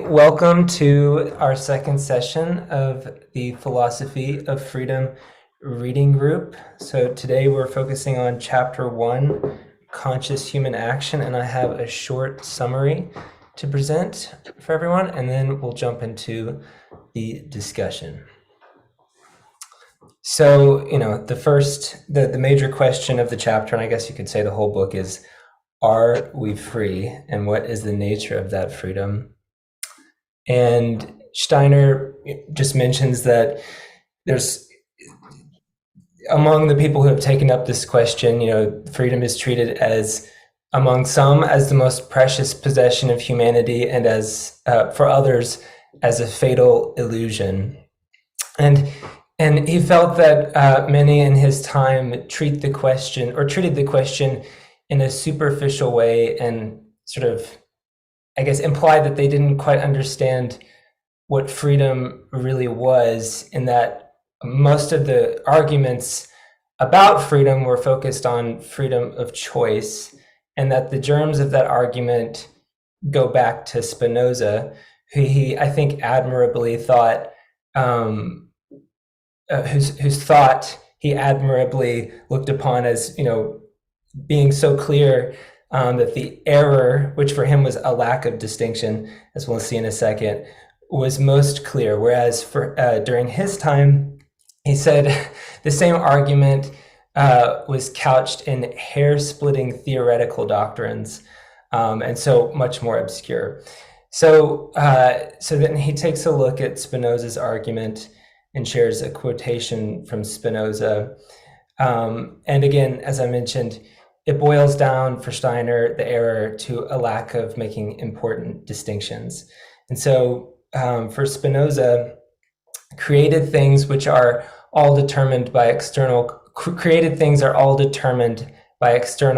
Welcome to our second session of the Philosophy of Freedom reading group. So today we're focusing on chapter 1, Conscious Human Action, and I have a short summary to present for everyone, and then we'll jump into the discussion. So, the major question of the chapter, and I guess you could say the whole book, is, are we free, and what is the nature of that freedom? And Steiner just mentions that there's, among the people who have taken up this question, freedom is treated as, among some, as the most precious possession of humanity, and as, for others, as a fatal illusion. And he felt that many in his time treated the question in a superficial way, and sort of, I guess, implied that they didn't quite understand what freedom really was, in that most of the arguments about freedom were focused on freedom of choice, and that the germs of that argument go back to Spinoza, who he, I think, admirably thought, whose thought he admirably looked upon as, being so clear that the error, which for him was a lack of distinction, as we'll see in a second, was most clear. Whereas during his time, he said the same argument was couched in hair-splitting theoretical doctrines, and so much more obscure. So then he takes a look at Spinoza's argument and shares a quotation from Spinoza. And again, as I mentioned, it boils down for Steiner, the error, to a lack of making important distinctions. And so for Spinoza, created things are all determined by external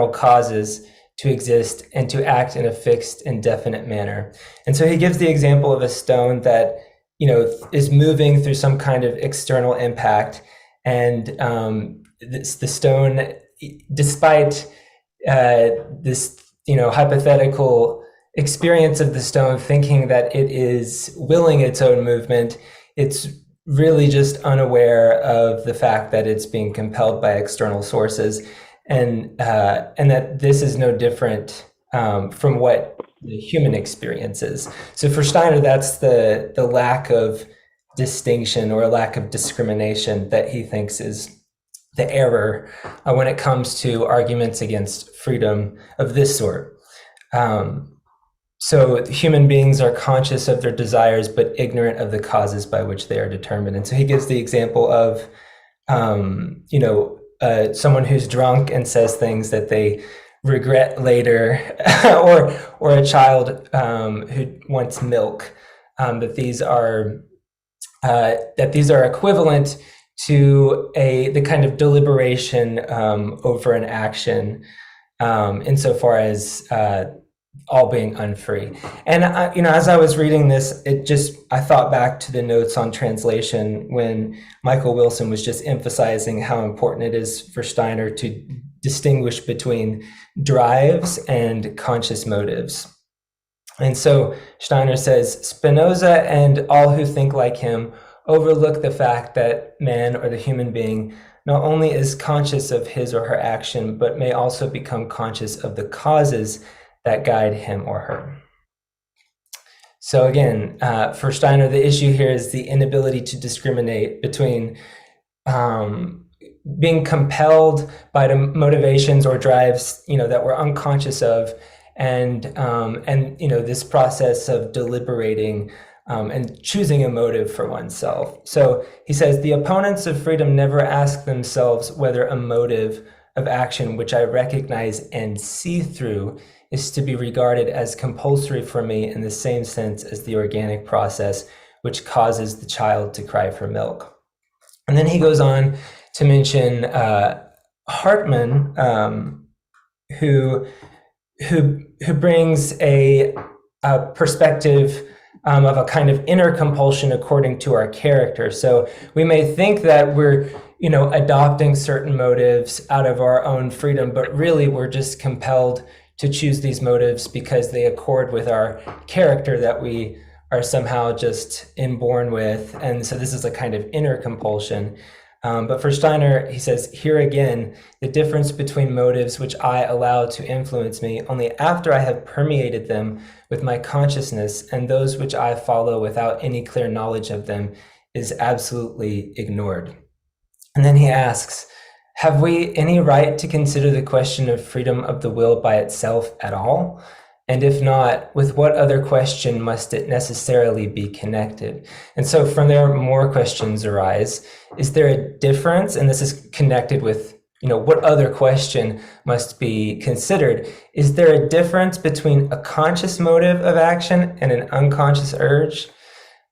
causes to exist and to act in a fixed and definite manner. And so he gives the example of a stone that is moving through some kind of external impact, and the stone, despite this hypothetical experience of the stone thinking that it is willing its own movement, it's really just unaware of the fact that it's being compelled by external sources, and that this is no different from what the human experience is. So for Steiner, that's the lack of distinction or lack of discrimination that he thinks is the error when it comes to arguments against freedom of this sort. So human beings are conscious of their desires, but ignorant of the causes by which they are determined. And so he gives the example of, someone who's drunk and says things that they regret later, or a child who wants milk. That these are equivalent to the kind of deliberation over an action, insofar as all being unfree. And as I was reading this, I thought back to the notes on translation when Michael Wilson was just emphasizing how important it is for Steiner to distinguish between drives and conscious motives. And so Steiner says, Spinoza and all who think like him overlook the fact that man, or the human being, not only is conscious of his or her action, but may also become conscious of the causes that guide him or her. So again, for Steiner, the issue here is the inability to discriminate between being compelled by the motivations or drives, that we're unconscious of, and this process of deliberating and choosing a motive for oneself. So he says, the opponents of freedom never ask themselves whether a motive of action which I recognize and see through is to be regarded as compulsory for me in the same sense as the organic process which causes the child to cry for milk. And then he goes on to mention Hartman, who brings a perspective of a kind of inner compulsion according to our character. So we may think that we're, adopting certain motives out of our own freedom, but really we're just compelled to choose these motives because they accord with our character that we are somehow just inborn with. And so this is a kind of inner compulsion. But for Steiner, he says, here again, the difference between motives which I allow to influence me only after I have permeated them with my consciousness and those which I follow without any clear knowledge of them is absolutely ignored. And then he asks, have we any right to consider the question of freedom of the will by itself at all? And if not, with what other question must it necessarily be connected? And so from there, more questions arise. Is there a difference? And this is connected with, what other question must be considered? Is there a difference between a conscious motive of action and an unconscious urge?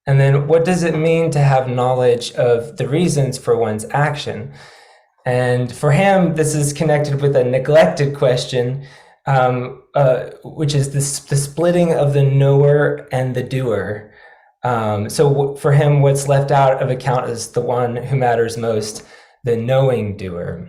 And then what does it mean to have knowledge of the reasons for one's action? And for him, this is connected with a neglected question, which is the splitting of the knower and the doer. So for him, what's left out of account is the one who matters most, the knowing doer.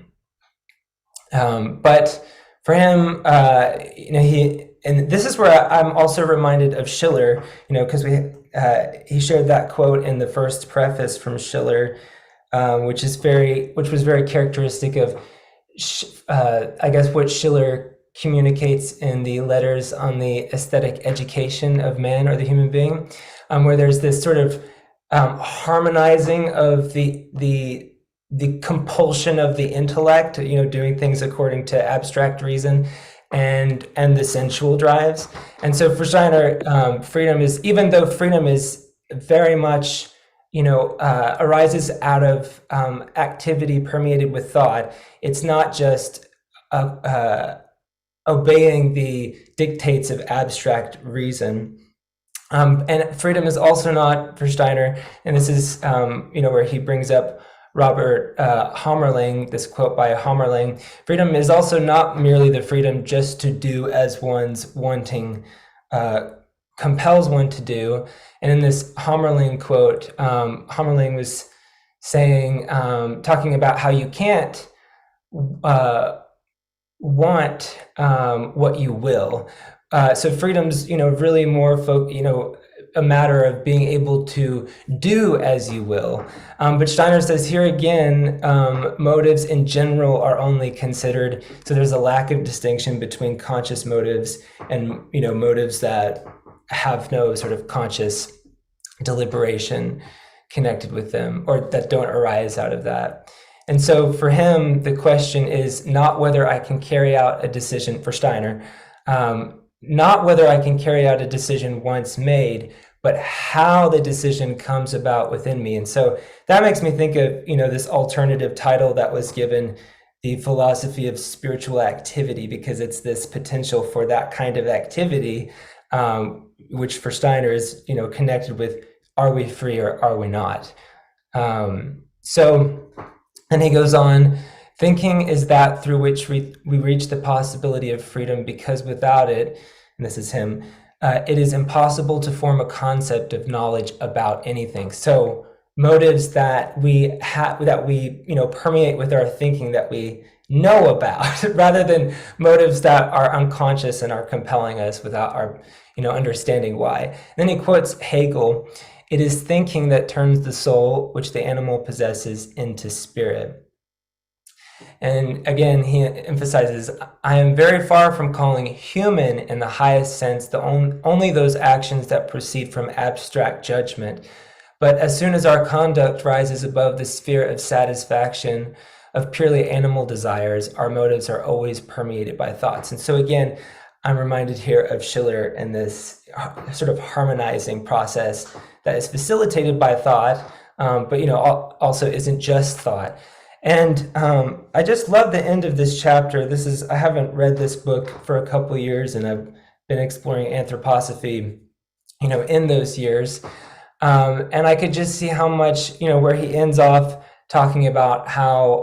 But for him, and this is where I'm also reminded of Schiller, because he shared that quote in the first preface from Schiller, which was very characteristic of, I guess, what Schiller communicates in the letters on the aesthetic education of man or the human being, where there's this sort of harmonizing of the compulsion of the intellect, doing things according to abstract reason, and the sensual drives. And so for Steiner, freedom is, even though freedom is very much arises out of activity permeated with thought, it's not just obeying the dictates of abstract reason. And freedom is also not, for Steiner, and this is where he brings up Robert Hammerling, this quote by Hammerling, freedom is also not merely the freedom just to do as one's wanting compels one to do. And in this Hammerling quote, Hammerling was saying, talking about how you can't want what you will. So freedom's, really more a matter of being able to do as you will. But Steiner says here again, motives in general are only considered. So there's a lack of distinction between conscious motives and, motives that have no sort of conscious deliberation connected with them, or that don't arise out of that. And so for him, the question is not whether I can carry out a decision, for Steiner, not whether I can carry out a decision once made, but how the decision comes about within me. And so that makes me think of, this alternative title that was given, the philosophy of spiritual activity, because it's this potential for that kind of activity, which for Steiner is, connected with, are we free or are we not? And he goes on, thinking is that through which we reach the possibility of freedom, because without it, and this is him, it is impossible to form a concept of knowledge about anything. So motives that we permeate with our thinking, that we know about, rather than motives that are unconscious and are compelling us without our understanding why. And then he quotes Hegel, it is thinking that turns the soul, which the animal possesses, into spirit. And again, he emphasizes, I am very far from calling human in the highest sense only those actions that proceed from abstract judgment. But as soon as our conduct rises above the sphere of satisfaction of purely animal desires, our motives are always permeated by thoughts. And so again, I'm reminded here of Schiller and this sort of harmonizing process that is facilitated by thought, but also isn't just thought. And I just love the end of this chapter. I haven't read this book for a couple of years, and I've been exploring anthroposophy, in those years. And I could just see how much, where he ends off talking about how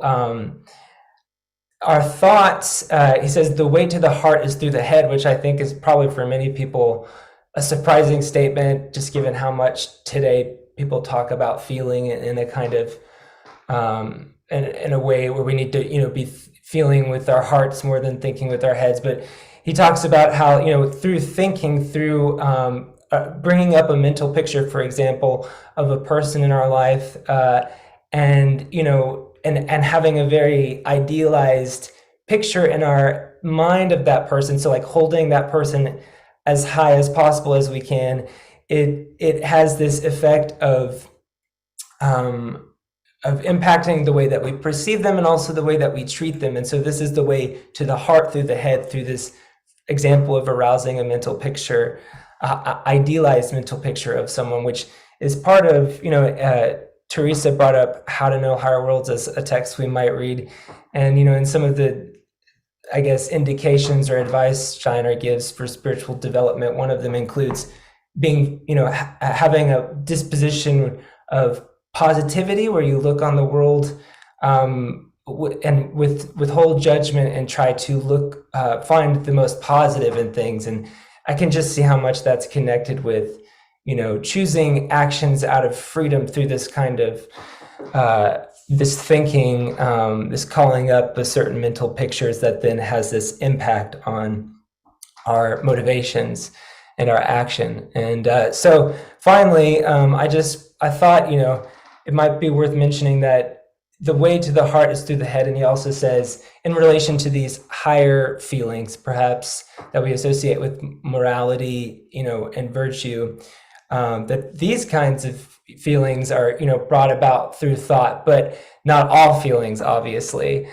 our thoughts, he says, the way to the heart is through the head, which I think is probably for many people a surprising statement, just given how much today people talk about feeling in a kind of, in a way where we need to, be feeling with our hearts more than thinking with our heads. But he talks about how, through thinking, through bringing up a mental picture, for example, of a person in our life, and having a very idealized picture in our mind of that person. So like holding that person as high as possible as we can. It has this effect of impacting the way that we perceive them and also the way that we treat them. And so this is the way to the heart through the head, through this example of arousing a mental picture, idealized mental picture of someone, which is part of, Teresa brought up How to Know Higher Worlds as a text we might read. And, in some of the, I guess, indications or advice Steiner gives for spiritual development, one of them includes being, having a disposition of positivity where you look on the world and withhold judgment and try to find the most positive in things. And I can just see how much that's connected with, choosing actions out of freedom through this kind of this thinking, this calling up a certain mental pictures that then has this impact on our motivations and our action. And so finally, I thought, it might be worth mentioning that the way to the heart is through the head. And he also says, in relation to these higher feelings, perhaps that we associate with morality, and virtue, that these kinds of feelings are, brought about through thought, but not all feelings, obviously.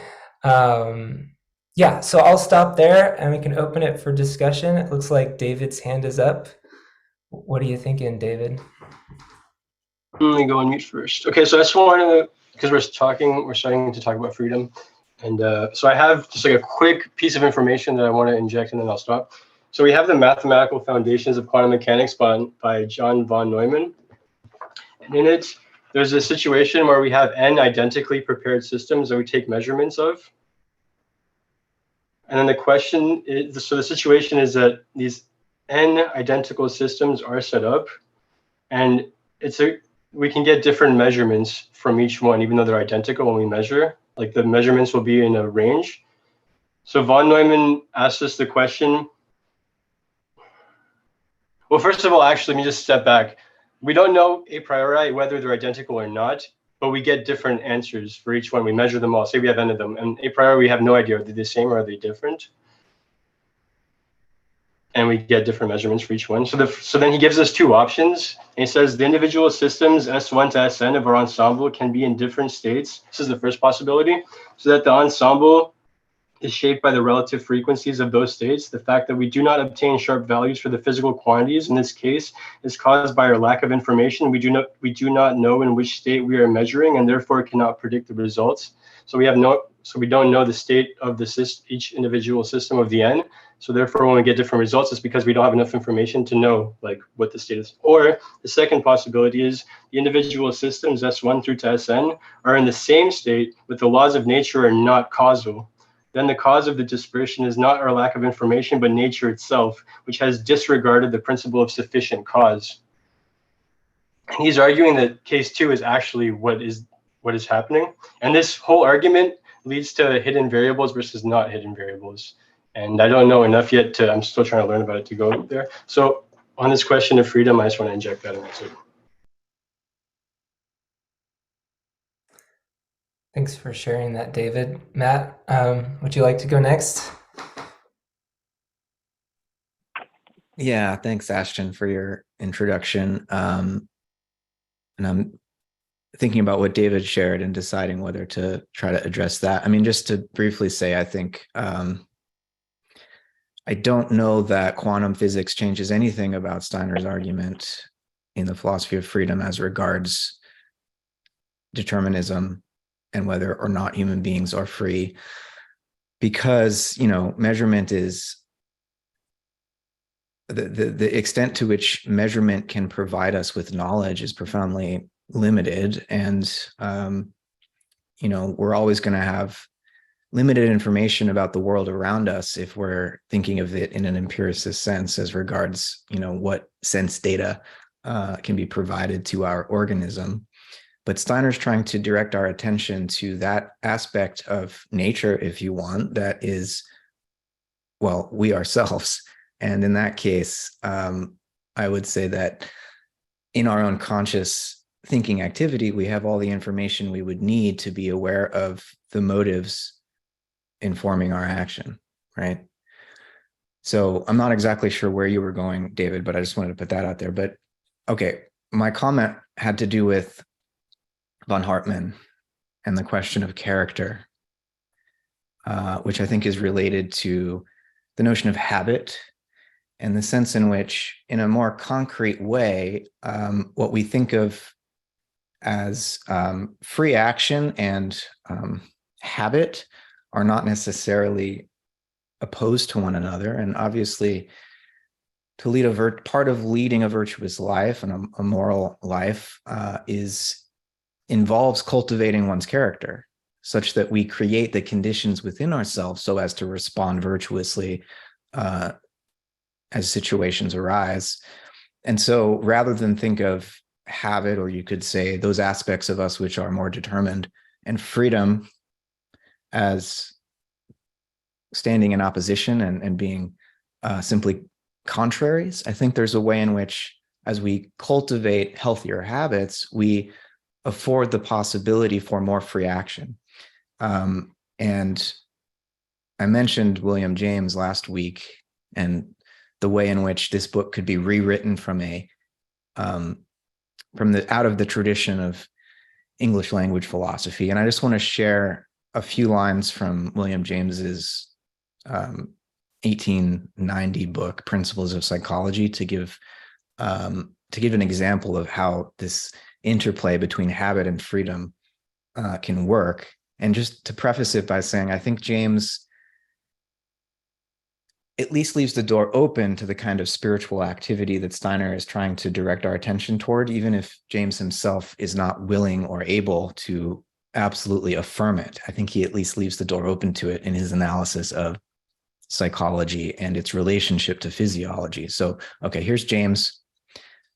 Yeah, so I'll stop there and we can open it for discussion. It looks like David's hand is up. What are you thinking, David? Let me go on mute first. Okay, so I just wanted to, because we're starting to talk about freedom. And so I have just like a quick piece of information that I want to inject and then I'll stop. So we have the Mathematical Foundations of Quantum Mechanics by John von Neumann. And in it, there's a situation where we have n identically prepared systems that we take measurements of. And then the question is, so the situation is that these n identical systems are set up, and we can get different measurements from each one, even though they're identical when we measure. Like the measurements will be in a range. So von Neumann asked us the question. Well, first of all, actually, let me just step back. We don't know a priori whether they're identical or not, but we get different answers for each one. We measure them all. Say we have n of them, and a priori we have no idea, are they the same or are they different? And we get different measurements for each one. So then he gives us two options. And he says the individual systems S1 to Sn of our ensemble can be in different states. This is the first possibility. So that the ensemble is shaped by the relative frequencies of those states. The fact that we do not obtain sharp values for the physical quantities in this case is caused by our lack of information. We do not know in which state we are measuring, and therefore cannot predict the results. So we don't know the state of each individual system of the n. So therefore, when we get different results, it's because we don't have enough information to know like what the state is. Or the second possibility is the individual systems S1 through to Sn are in the same state, but the laws of nature are not causal. Then the cause of the dispersion is not our lack of information, but nature itself, which has disregarded the principle of sufficient cause. And he's arguing that case 2 is actually what is happening. And this whole argument leads to hidden variables versus not hidden variables. And I don't know enough yet I'm still trying to learn about it to go there. So on this question of freedom, I just want to inject that in. That's it. Thanks for sharing that, David. Matt, would you like to go next? Yeah, thanks, Ashton, for your introduction. And I'm thinking about what David shared and deciding whether to try to address that. I mean, just to briefly say, I think I don't know that quantum physics changes anything about Steiner's argument in the philosophy of freedom as regards determinism and whether or not human beings are free, because, measurement is the extent to which measurement can provide us with knowledge is profoundly limited. And, we're always going to have limited information about the world around us if we're thinking of it in an empiricist sense as regards, what sense data can be provided to our organism. But Steiner's trying to direct our attention to that aspect of nature, if you want, that is, well, we ourselves. And in that case, I would say that in our own conscious thinking activity, we have all the information we would need to be aware of the motives informing our action, right? So I'm not exactly sure where you were going, David, but I just wanted to put that out there. But okay, my comment had to do with von Hartmann and the question of character, which I think is related to the notion of habit and the sense in which, in a more concrete way, what we think of as free action and habit are not necessarily opposed to one another. And obviously, to lead part of leading a virtuous life and a moral life involves cultivating one's character, such that we create the conditions within ourselves so as to respond virtuously as situations arise. And so rather than think of habit, or you could say those aspects of us which are more determined, and freedom as standing in opposition and being simply contraries, I think there's a way in which, as we cultivate healthier habits, we afford the possibility for more free action. And I mentioned William James last week and the way in which this book could be rewritten from out of the tradition of English language philosophy. And I just want to share a few lines from William James's 1890 book, Principles of Psychology, to give an example of how this interplay between habit and freedom can work. And just to preface it by saying, I think James at least leaves the door open to the kind of spiritual activity that Steiner is trying to direct our attention toward, even if James himself is not willing or able to absolutely affirm it. I think he at least leaves the door open to it in his analysis of psychology and its relationship to physiology. So, okay, here's James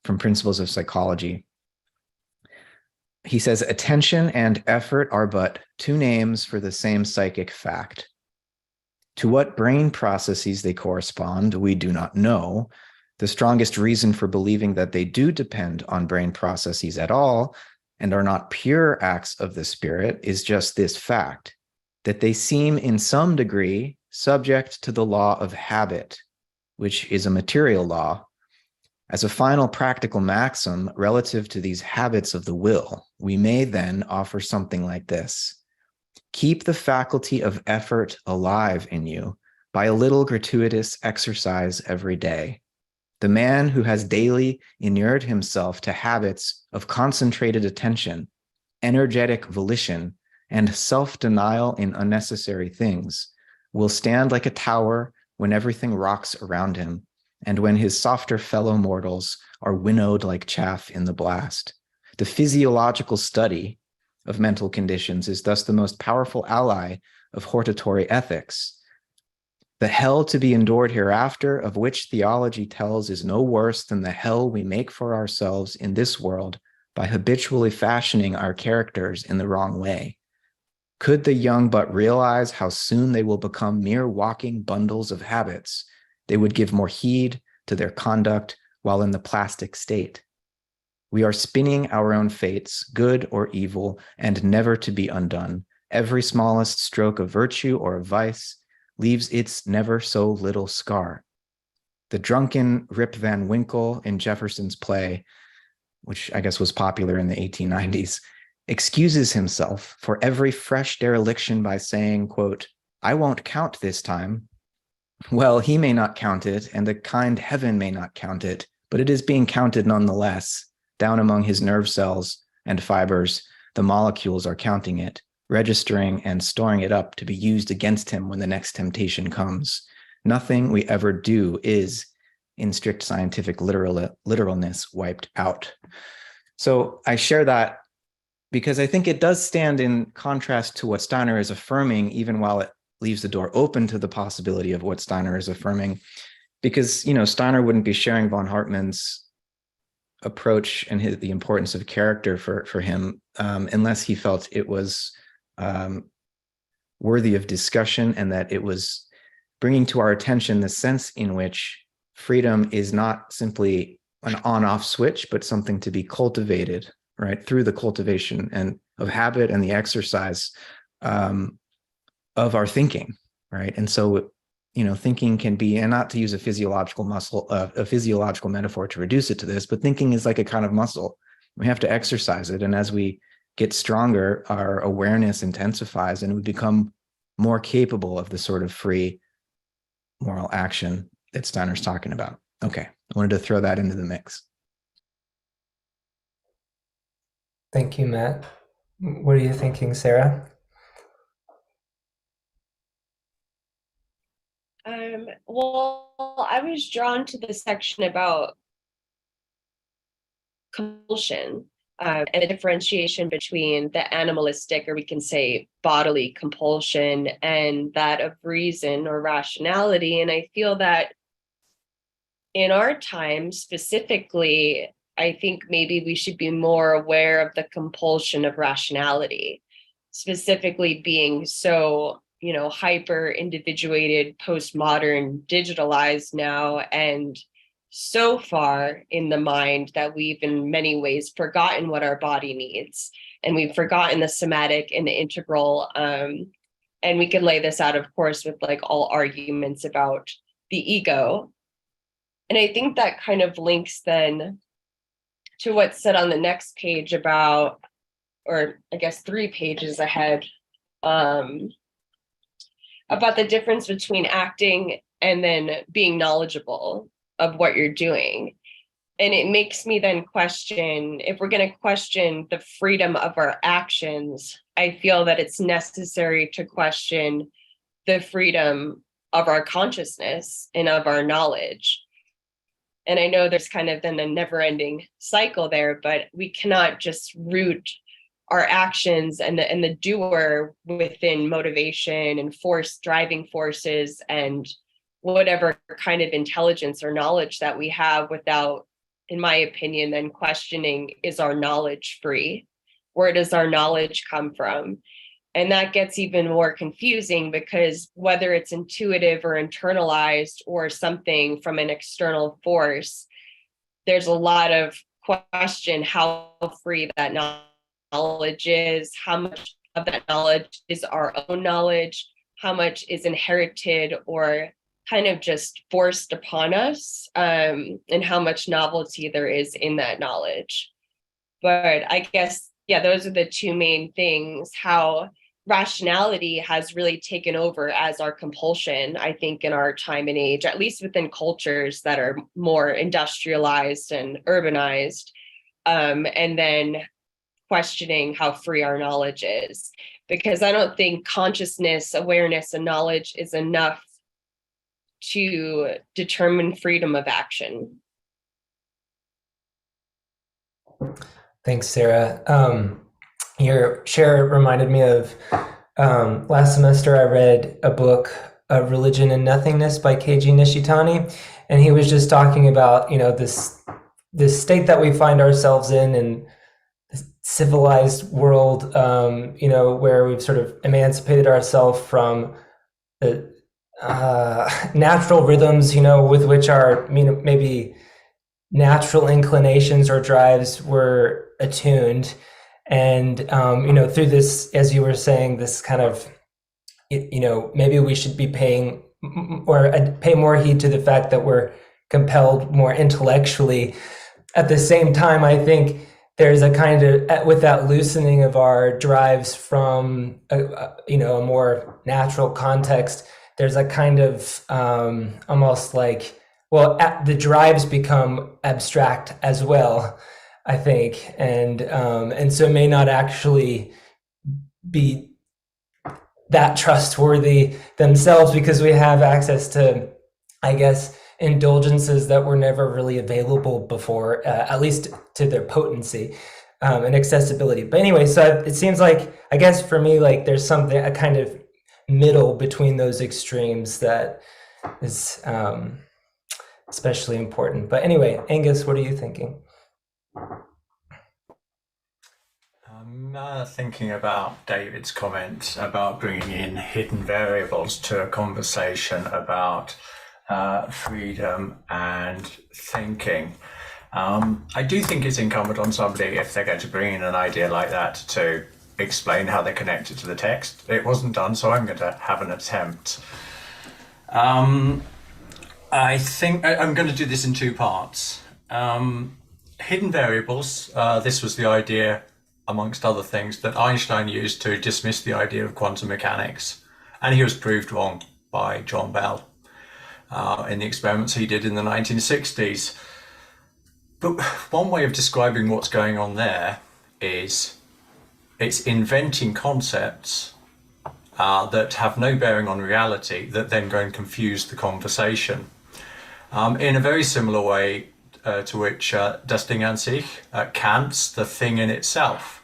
from Principles of Psychology. He says, attention and effort are but two names for the same psychic fact. To what brain processes they correspond, we do not know. The strongest reason for believing that they do depend on brain processes at all and are not pure acts of the spirit is just this fact, that they seem in some degree subject to the law of habit, which is a material law. As a final practical maxim relative to these habits of the will, we may then offer something like this. Keep the faculty of effort alive in you by a little gratuitous exercise every day. The man who has daily inured himself to habits of concentrated attention, energetic volition, and self-denial in unnecessary things will stand like a tower when everything rocks around him, and when his softer fellow mortals are winnowed like chaff in the blast. The physiological study of mental conditions is thus the most powerful ally of hortatory ethics. The hell to be endured hereafter, of which theology tells, is no worse than the hell we make for ourselves in this world by habitually fashioning our characters in the wrong way. Could the young but realize how soon they will become mere walking bundles of habits, they would give more heed to their conduct while in the plastic state. We are spinning our own fates, good or evil, and never to be undone. Every smallest stroke of virtue or of vice leaves its never so little scar. The drunken Rip Van Winkle in Jefferson's play, which I guess was popular in the 1890s, excuses himself for every fresh dereliction by saying, quote, I won't count this time. Well, he may not count it, and the kind heaven may not count it, but it is being counted nonetheless. Down among his nerve cells and fibers, the molecules are counting it, registering and storing it up to be used against him when the next temptation comes. Nothing we ever do is, in strict scientific literalness, wiped out. So I share that because I think it does stand in contrast to what Steiner is affirming, even while it leaves the door open to the possibility of what Steiner is affirming. Because, you know, Steiner wouldn't be sharing von Hartmann's approach and the importance of character for him unless he felt it was worthy of discussion, and that it was bringing to our attention the sense in which freedom is not simply an on-off switch, but something to be cultivated, right, through the cultivation and of habit and the exercise of our thinking, right? And so, thinking can be, and not to use a physiological metaphor to reduce it to this, but thinking is like a kind of muscle. We have to exercise it, and as we get stronger, our awareness intensifies, and we become more capable of the sort of free moral action that Steiner's talking about. Okay, I wanted to throw that into the mix. Thank you, Matt. What are you thinking, Sarah? Well, I was drawn to the section about compulsion and the differentiation between the animalistic, or we can say bodily compulsion, and that of reason or rationality. And I feel that in our time specifically, I think maybe we should be more aware of the compulsion of rationality, specifically being so, hyper individuated, postmodern, digitalized now, and so far in the mind that we've in many ways forgotten what our body needs. And we've forgotten the somatic and the integral. And we can lay this out, of course, with like all arguments about the ego. And I think that kind of links then to what's said on the next page about, or I guess 3 pages ahead, about the difference between acting and then being knowledgeable of what you're doing. And it makes me then question, if we're going to question the freedom of our actions, I feel that it's necessary to question the freedom of our consciousness and of our knowledge. And I know there's kind of then a never-ending cycle there, but we cannot just root our actions and the doer within motivation and driving forces and whatever kind of intelligence or knowledge that we have without, in my opinion, then questioning, is our knowledge free? Where does our knowledge come from? And that gets even more confusing, because whether it's intuitive or internalized or something from an external force, there's a lot of question how free that knowledge is, how much of that knowledge is our own knowledge, how much is inherited or kind of just forced upon us, and how much novelty there is in that knowledge. But I guess, those are the 2 main things, how rationality has really taken over as our compulsion, I think, in our time and age, at least within cultures that are more industrialized and urbanized, and then questioning how free our knowledge is. Because I don't think consciousness, awareness, and knowledge is enough to determine freedom of action. Thanks, Sarah. Your share reminded me of last semester I read a book, Religion and Nothingness by Keiji Nishitani, and he was just talking about, this state that we find ourselves in this civilized world, where we've sort of emancipated ourselves from the natural rhythms, with which our, maybe natural inclinations or drives were attuned. And, through this, as you were saying, this kind of, maybe we should be pay more heed to the fact that we're compelled more intellectually. At the same time, I think there's a kind of, with that loosening of our drives from, a more natural context, there's a kind of almost like, the drives become abstract as well, I think, and so may not actually be that trustworthy themselves, because we have access to, I guess, indulgences that were never really available before, at least to their potency and accessibility. But anyway, so it seems like, I guess for me, like there's a kind of middle between those extremes that is especially important. But anyway, Angus, what are you thinking? I'm thinking about David's comments about bringing in hidden variables to a conversation about freedom and thinking. I do think it's incumbent on somebody, if they're going to bring in an idea like that, to explain how they're connected to the text. It wasn't done, so I'm going to have an attempt. I think I'm going to do this in two parts. Hidden variables. This was the idea, amongst other things, that Einstein used to dismiss the idea of quantum mechanics. And he was proved wrong by John Bell in the experiments he did in the 1960s. But one way of describing what's going on there is it's inventing concepts that have no bearing on reality that then go and confuse the conversation. In a very similar way to which das Ding an sich, Kant's The Thing in Itself,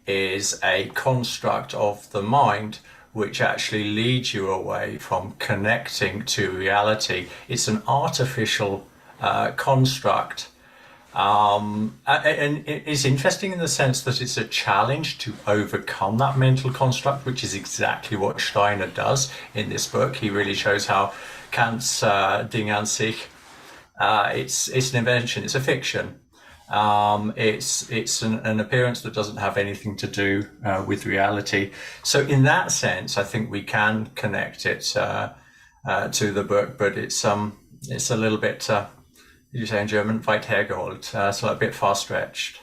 is a construct of the mind which actually leads you away from connecting to reality. It's an artificial construct. And it's interesting in the sense that it's a challenge to overcome that mental construct, which is exactly what Steiner does in this book. He really shows how Kant's Ding an sich, it's an invention, it's a fiction. It's an appearance that doesn't have anything to do with reality. So in that sense, I think we can connect it to the book, but it's a little bit, you say in German, weit hergeholt, so a bit far-stretched.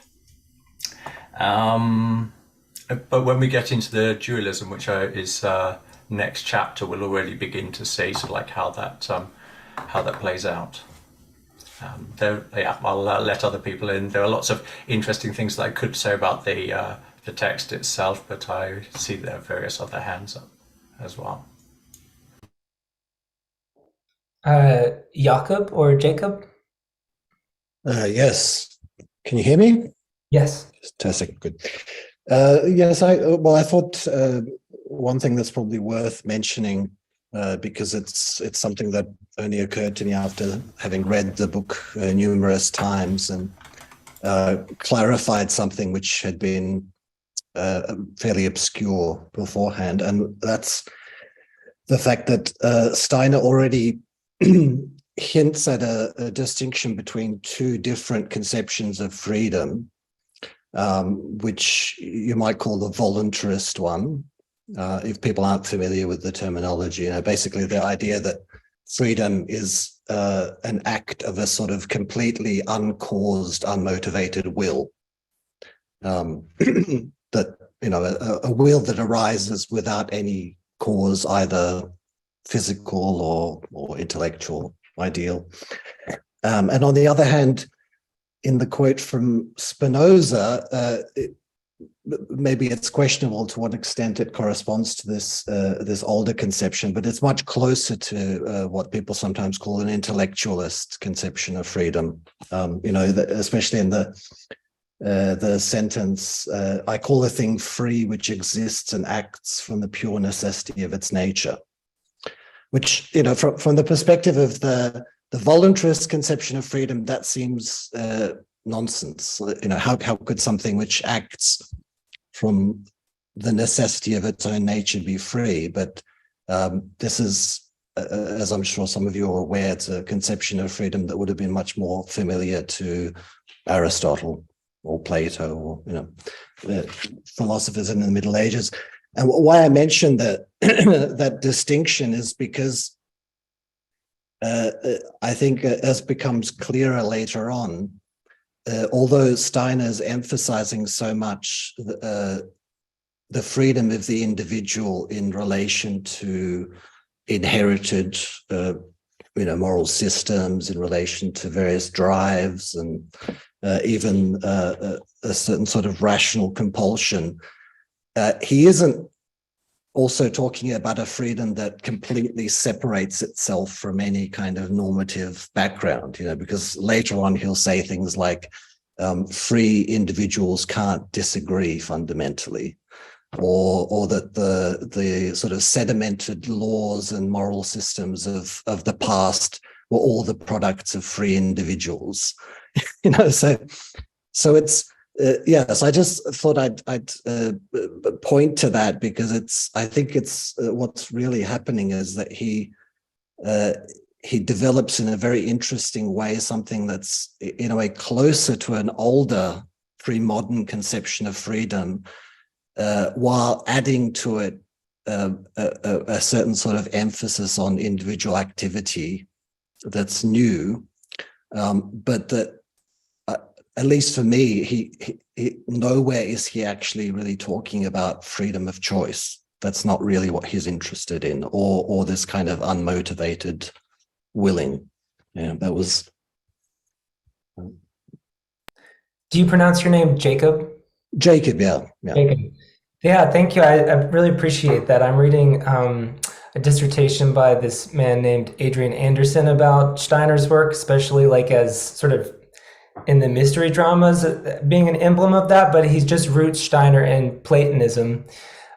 But when we get into the dualism, which is next chapter, we'll already begin to see sort of like how that plays out. I'll let other people in. There are lots of interesting things that I could say about the text itself, but I see there are various other hands up as well. Jakob or Jacob? Yes. Can you hear me? Yes. Just testing. Good. Yes. I thought one thing that's probably worth mentioning, because it's something that only occurred to me after having read the book numerous times and clarified something which had been fairly obscure beforehand, and that's the fact that Steiner already hints at a distinction between two different conceptions of freedom, which you might call the voluntarist one. If people aren't familiar with the terminology, basically the idea that freedom is an act of a sort of completely uncaused, unmotivated will. That, a will that arises without any cause, either physical or intellectual, ideal. And on the other hand, in the quote from Spinoza, maybe it's questionable to what extent it corresponds to this older conception, but it's much closer to what people sometimes call an intellectualist conception of freedom. Especially in the sentence, I call a thing free which exists and acts from the pure necessity of its nature. Which, from the perspective of the voluntarist conception of freedom, that seems nonsense. How could something which acts from the necessity of its own nature be free? But this is, as I'm sure some of you are aware, it's a conception of freedom that would have been much more familiar to Aristotle or Plato or philosophers in the Middle Ages. And why I mentioned that that distinction is because I think as becomes clearer later on, although Steiner's emphasizing so much the freedom of the individual in relation to inherited moral systems, in relation to various drives, and even a certain sort of rational compulsion, he isn't also talking about a freedom that completely separates itself from any kind of normative background, because later on he'll say things like free individuals can't disagree fundamentally, or that the sort of sedimented laws and moral systems of the past were all the products of free individuals. So it's yes, I just thought I'd point to that, because I think it's what's really happening is that he develops in a very interesting way something that's in a way closer to an older pre-modern conception of freedom, while adding to it a certain sort of emphasis on individual activity that's new, but that at least for me, he nowhere is he actually really talking about freedom of choice. That's not really what he's interested in, or this kind of unmotivated willing. Yeah, that was. Do you pronounce your name Jacob? Jacob, yeah. Jacob. Yeah, thank you. I really appreciate that. I'm reading a dissertation by this man named Adrian Anderson about Steiner's work, especially like as sort of in the mystery dramas being an emblem of that, but he's just roots Steiner in Platonism,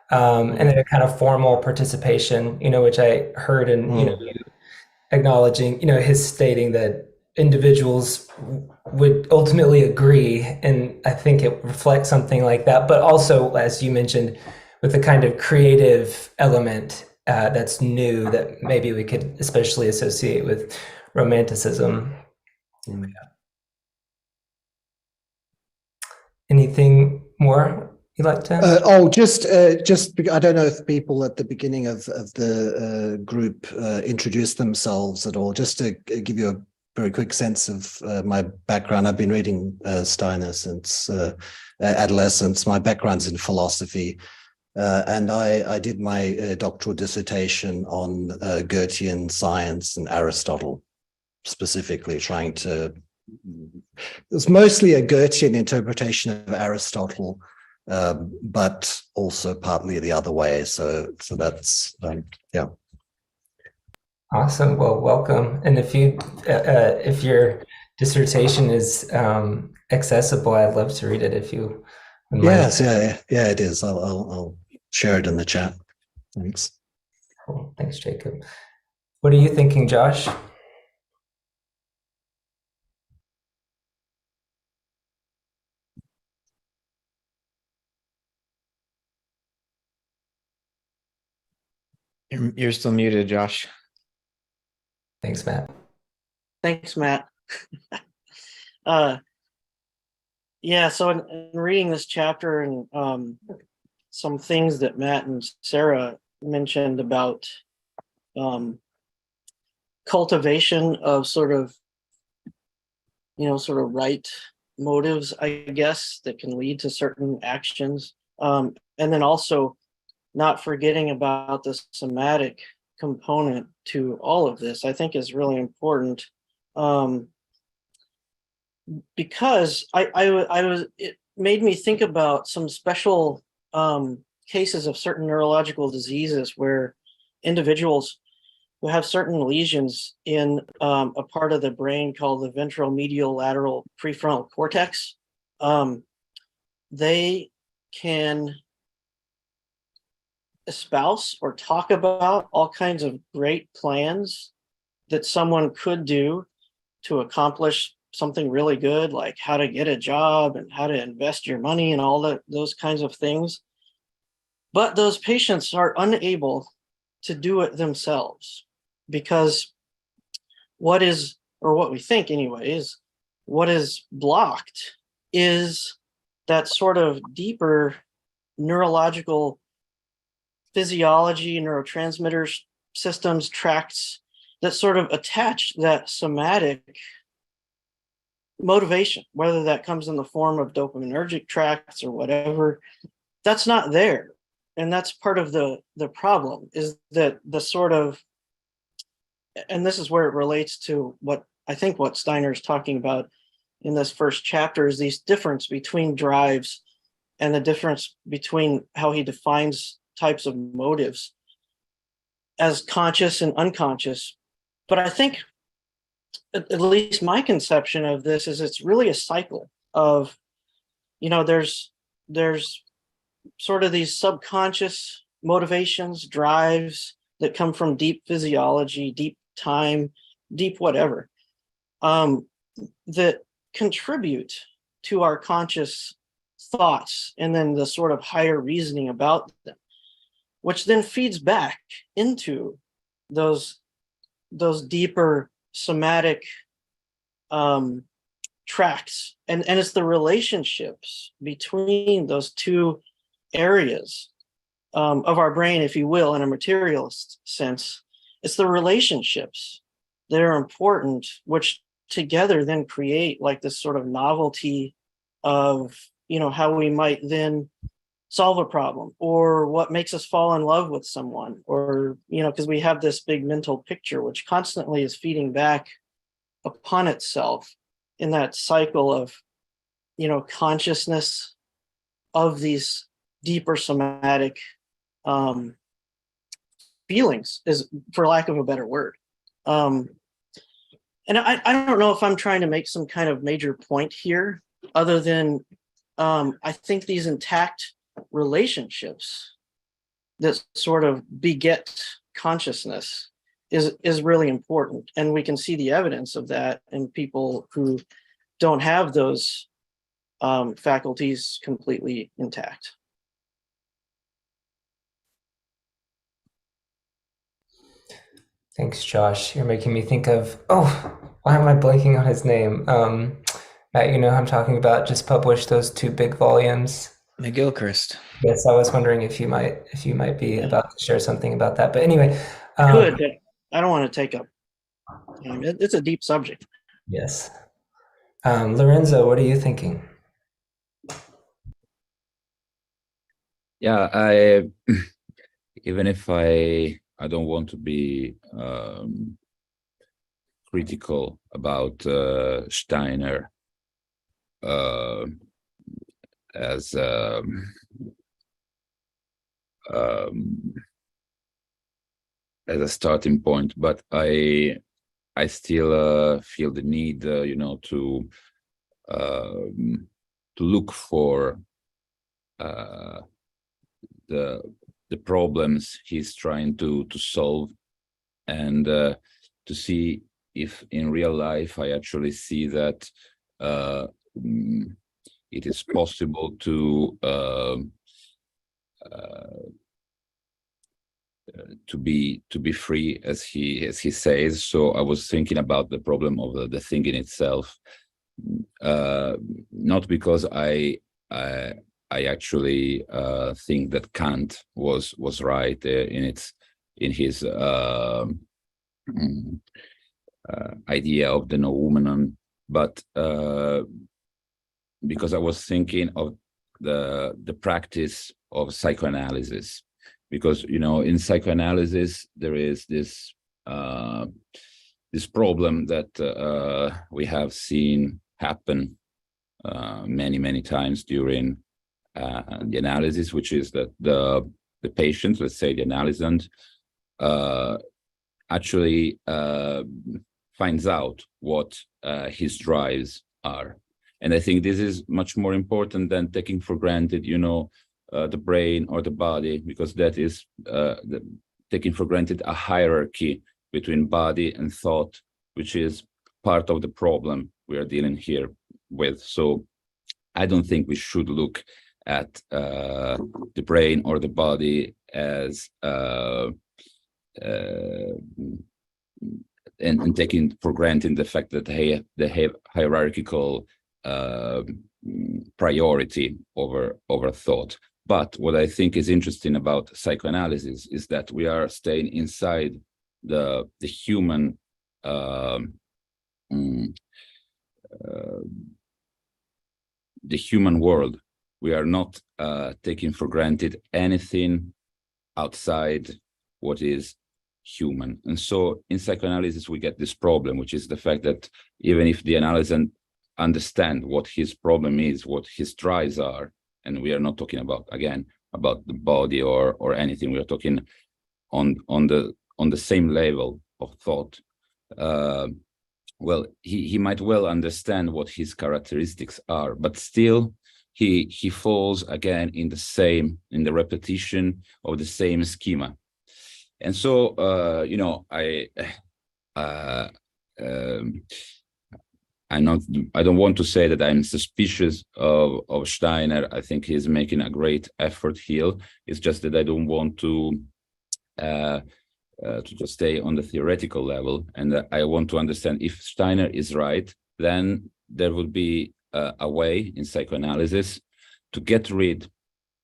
and then a kind of formal participation, which I heard in, you acknowledging, his stating that individuals would ultimately agree. And I think it reflects something like that, but also, as you mentioned, with a kind of creative element that's new that maybe we could especially associate with Romanticism. Anything more you'd like to? Just I don't know if people at the beginning of the group introduced themselves at all. Just to give you a very quick sense of my background, I've been reading Steiner since adolescence. My background's in philosophy, and I did my doctoral dissertation on Goethean science and Aristotle, specifically trying to. It's mostly a Goethean interpretation of Aristotle, but also partly the other way. So that's yeah. Awesome. Well, welcome. And if your dissertation is accessible, I'd love to read it. If you would mind. Yes, yeah, it is. I'll share it in the chat. Thanks. Cool. Thanks, Jacob. What are you thinking, Josh? You're still muted, Josh. Thanks, Matt. Thanks, Matt. Yeah, so in reading this chapter and some things that Matt and Sarah mentioned about cultivation of sort of right motives, I guess, that can lead to certain actions. And then also not forgetting about the somatic component to all of this, I think is really important. Because it made me think about some special cases of certain neurological diseases where individuals who have certain lesions in a part of the brain called the ventral medial lateral prefrontal cortex, they can espouse or talk about all kinds of great plans that someone could do to accomplish something really good, like how to get a job and how to invest your money and all those kinds of things. But those patients are unable to do it themselves because what we think anyway, is what is blocked is that sort of deeper neurological physiology, neurotransmitter systems, tracts that sort of attach that somatic motivation, whether that comes in the form of dopaminergic tracts or whatever. That's not there. And that's part of the problem, is that the sort of, and this is where it relates to what Steiner is talking about in this first chapter, is these difference between drives and the difference between how he defines types of motives as conscious and unconscious. But I think, at least my conception of this, is it's really a cycle of, there's sort of these subconscious motivations, drives that come from deep physiology, deep time, deep whatever, that contribute to our conscious thoughts, and then the sort of higher reasoning about them, which then feeds back into those those deeper somatic tracks, and it's the relationships between those two areas of our brain, if you will, in a materialist sense. It's the relationships that are important, which together then create like this sort of novelty of, you know, how we might then solve a problem, or what makes us fall in love with someone, or, you know, because we have this big mental picture which constantly is feeding back upon itself in that cycle of, you know, consciousness of these deeper somatic feelings, is for lack of a better word. And I don't know if I'm trying to make some kind of major point here, other than I think these intact relationships that sort of beget consciousness is really important. And we can see the evidence of that in people who don't have those faculties completely intact. Thanks, Josh. You're making me think of, oh, why am I blanking on his name? Matt, you know who I'm talking about, just published those 2 big volumes. McGilchrist. Yes, I was wondering if you might be about to share something about that. But anyway, Good, but I don't want to take up. It's a deep subject. Yes. Lorenzo, what are you thinking? Yeah, I even if I don't want to be critical about Steiner as a starting point, but I still feel the need, you know, to look for the problems he's trying to solve, and to see if in real life I actually see that it is possible to be free, as he says. So I was thinking about the problem of the thinking itself, not because I actually think that Kant was right in his idea of the noumenon, but because I was thinking of the practice of psychoanalysis, because, you know, in psychoanalysis there is this problem that we have seen happen many times during the analysis, which is that the patient, let's say the analysand, actually finds out what his drives are. And I think this is much more important than taking for granted, you know, the brain or the body, because that is taking for granted a hierarchy between body and thought, which is part of the problem we are dealing here with. So I don't think we should look at the brain or the body as and taking for granted the fact that they have hierarchical priority over thought. But what I think is interesting about psychoanalysis is that we are staying inside the human the human world. We are not taking for granted anything outside what is human. And so in psychoanalysis, we get this problem, which is the fact that even if the analysand understand what his problem is, what his drives are, and we are not talking about, again, about the body or anything, we are talking on the same level of thought. Well, he might well understand what his characteristics are, but still he falls again in the repetition of the same schema. And so you know, I don't want to say that I'm suspicious of Steiner. I think he's making a great effort here. It's just that I don't want to to just stay on the theoretical level, and I want to understand if Steiner is right, then there would be a way in psychoanalysis to get rid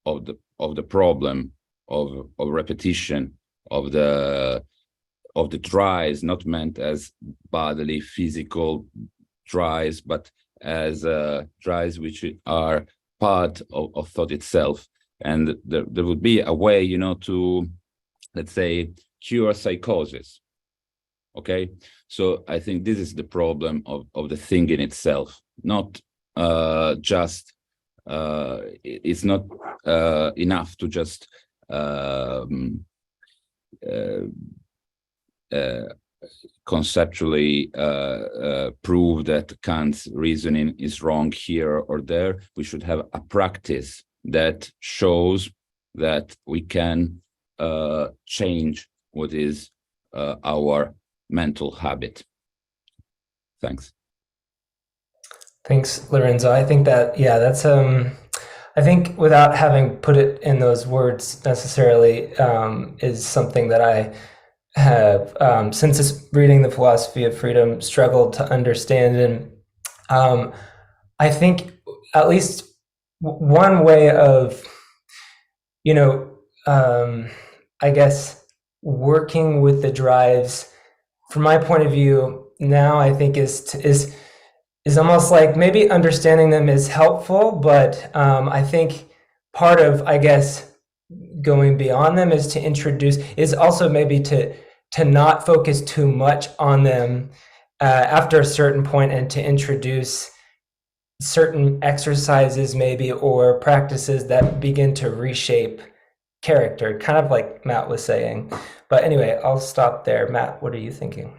of the problem of repetition, of the drives, not meant as bodily, physical drives, but as drives which are part of thought itself. And there would be a way, to, let's say, cure psychosis. Okay, so I think this is the problem of the thing in itself, not just it's not enough to just conceptually prove that Kant's reasoning is wrong here or there. We should have a practice that shows that we can change what is our mental habit. Thanks. Thanks, Lorenzo. I think that, yeah, that's, I think without having put it in those words necessarily, is something that I have, since reading The Philosophy of Freedom, struggled to understand. And I think at least one way of, I guess, working with the drives, from my point of view now, I think is almost like maybe understanding them is helpful, but I think part of, I guess, going beyond them is also maybe to not focus too much on them after a certain point, and to introduce certain exercises maybe, or practices that begin to reshape character, kind of like Matt was saying. But anyway, I'll stop there. Matt, what are you thinking?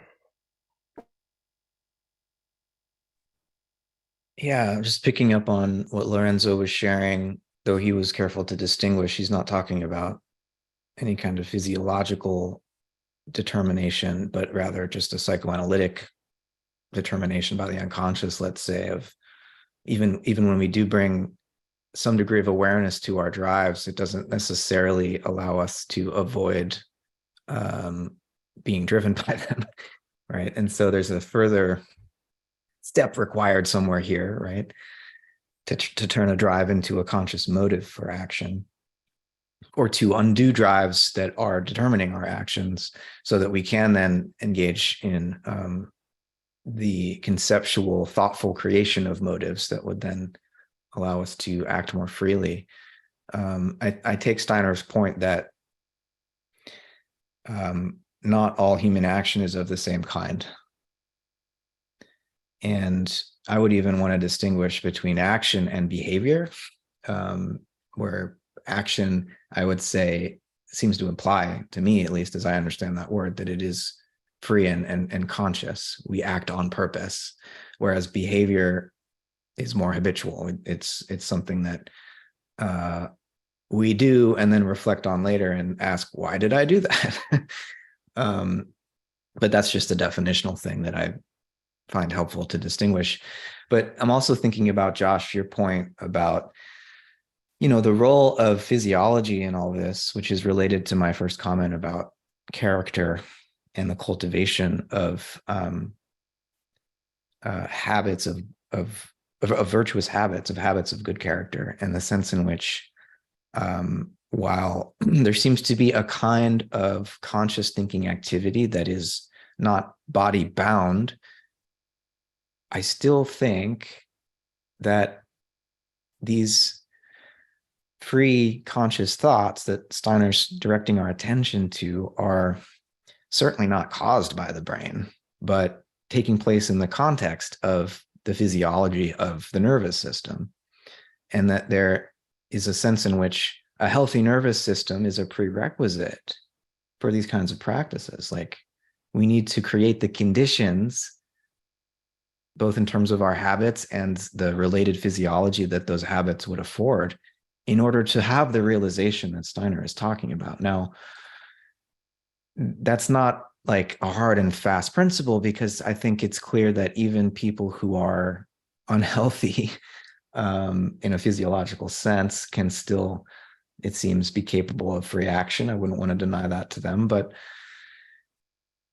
Yeah, just picking up on what Lorenzo was sharing, though he was careful to distinguish, he's not talking about any kind of physiological determination, but rather just a psychoanalytic determination by the unconscious, let's say, of even when we do bring some degree of awareness to our drives, it doesn't necessarily allow us to avoid being driven by them, right? And so there's a further step required somewhere here, right? To turn a drive into a conscious motive for action, or to undo drives that are determining our actions, so that we can then engage in the conceptual, thoughtful creation of motives that would then allow us to act more freely. I take Steiner's point that not all human action is of the same kind. And I would even want to distinguish between action and behavior, where action, I would say, seems to imply, to me at least, as I understand that word, that it is free and conscious. We act on purpose, whereas behavior is more habitual. It's something that we do and then reflect on later and ask, why did I do that? But that's just a definitional thing that I find helpful to distinguish. But I'm also thinking about, Josh, your point about, the role of physiology in all this, which is related to my first comment about character and the cultivation of habits of virtuous habits, of habits of good character, and the sense in which, while there seems to be a kind of conscious thinking activity that is not body bound, I still think that these free conscious thoughts that Steiner's directing our attention to are certainly not caused by the brain, but taking place in the context of the physiology of the nervous system. And that there is a sense in which a healthy nervous system is a prerequisite for these kinds of practices. Like, we need to create the conditions, both in terms of our habits and the related physiology that those habits would afford, in order to have the realization that Steiner is talking about. Now, that's not like a hard and fast principle, because I think it's clear that even people who are unhealthy in a physiological sense can still, it seems, be capable of free action. I wouldn't want to deny that to them, but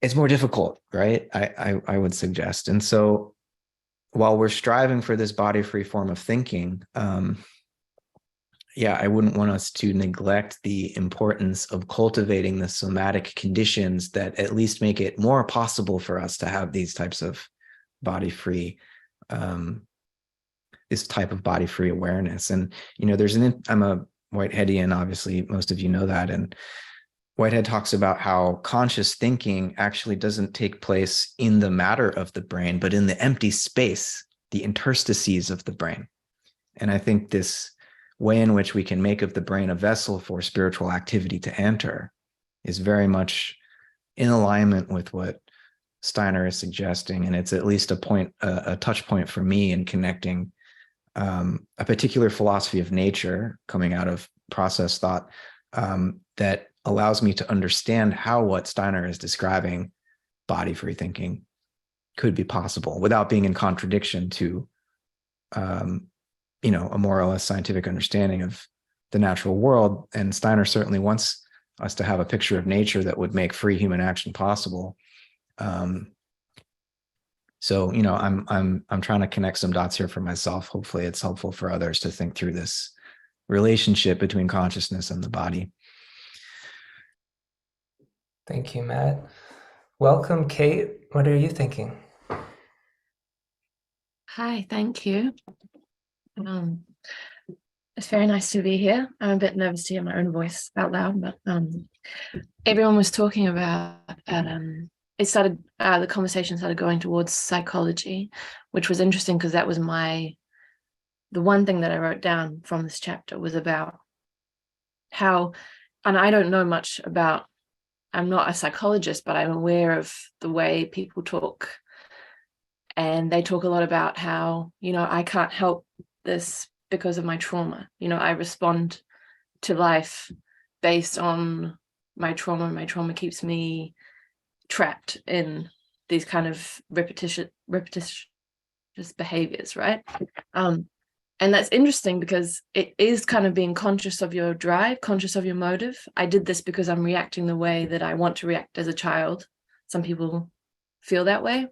it's more difficult, right? I would suggest. And so while we're striving for this body-free form of thinking, I wouldn't want us to neglect the importance of cultivating the somatic conditions that at least make it more possible for us to have these types of body-free, this type of body-free awareness. And, I'm a Whiteheadian, obviously, most of you know that. And Whitehead talks about how conscious thinking actually doesn't take place in the matter of the brain, but in the empty space, the interstices of the brain. And I think this way in which we can make of the brain a vessel for spiritual activity to enter is very much in alignment with what Steiner is suggesting. And it's at least a touch point for me in connecting a particular philosophy of nature coming out of process thought that allows me to understand how what Steiner is describing, body-free thinking, could be possible without being in contradiction to, a more or less scientific understanding of the natural world. And Steiner certainly wants us to have a picture of nature that would make free human action possible. So, I'm trying to connect some dots here for myself. Hopefully it's helpful for others to think through this relationship between consciousness and the body. Thank you, Matt. Welcome, Kate. What are you thinking? Hi, thank you. It's very nice to be here. I'm a bit nervous to hear my own voice out loud, but everyone was talking about the conversation started going towards psychology, which was interesting because that was the one thing that I wrote down from this chapter was about how, and I don't know much about, I'm not a psychologist, but I'm aware of the way people talk. And they talk a lot about how, I can't help this because of my trauma. I respond to life based on my trauma. My trauma keeps me trapped in these kind of repetitious behaviors, right? And that's interesting because it is kind of being conscious of your drive, conscious of your motive. I did this because I'm reacting the way that I want to react as a child. Some people feel that way,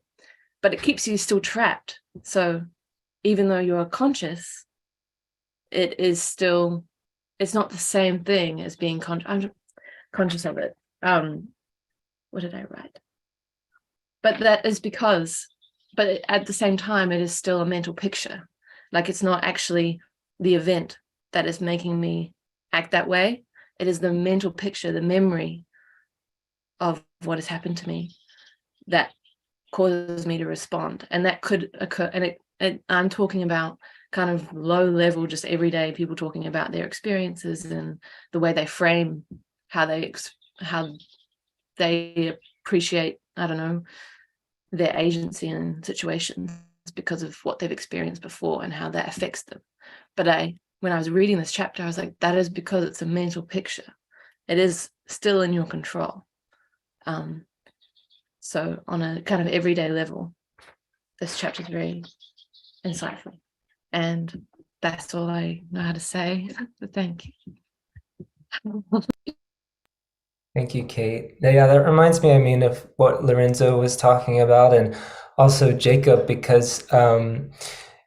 but it keeps you still trapped. So even though you're conscious, it's not the same thing as being I'm conscious of it. What did I write? But that is but at the same time, it is still a mental picture. Like it's not actually the event that is making me act that way. It is the mental picture, the memory of what has happened to me that causes me to respond. And that could occur. And I'm talking about kind of low level, just everyday people talking about their experiences and the way they frame how they appreciate, I don't know, their agency in situations because of what they've experienced before and how that affects them. But when I was reading this chapter, I was like, that is because it's a mental picture. It is still in your control. So on a kind of everyday level, this chapter is very insightful. And that's all I know how to say. But thank you. Thank you, Kate. Yeah, that reminds me, of what Lorenzo was talking about, and also Jacob, because,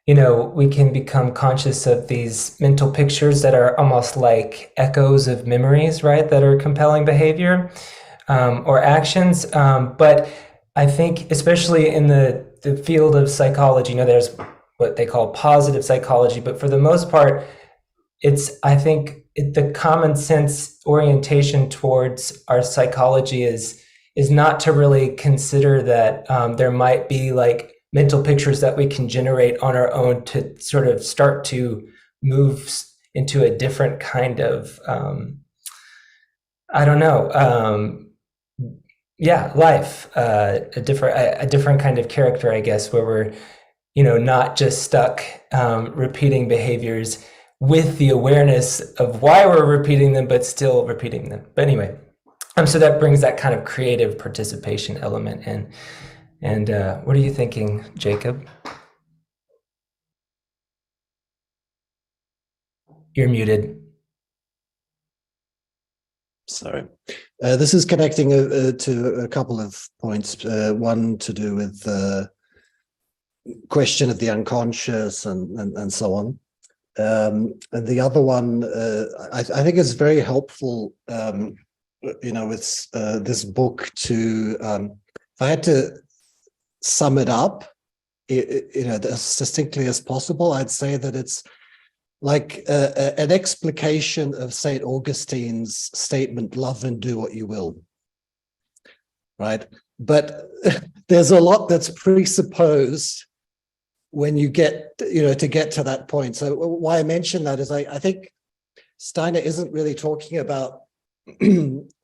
we can become conscious of these mental pictures that are almost like echoes of memories, right, that are compelling behavior or actions. But I think, especially in the field of psychology, there's what they call positive psychology, but for the most part, the common sense orientation towards our psychology is not to really consider that there might be like mental pictures that we can generate on our own to sort of start to move into a different kind of, life, a different kind of character, I guess, where we're, not just stuck repeating behaviors with the awareness of why we're repeating them, but still repeating them. But anyway, so that brings that kind of creative participation element in. And what are you thinking, Jacob? You're muted. Sorry. This is connecting to a couple of points. One to do with the question of the unconscious and so on. And the other one, I think is very helpful, with this book to, if I had to sum it up, as succinctly as possible, I'd say that it's like an explication of St. Augustine's statement, love and do what you will, right? But there's a lot that's presupposed when you get, to get to that point. So why I mention that is I think Steiner isn't really talking about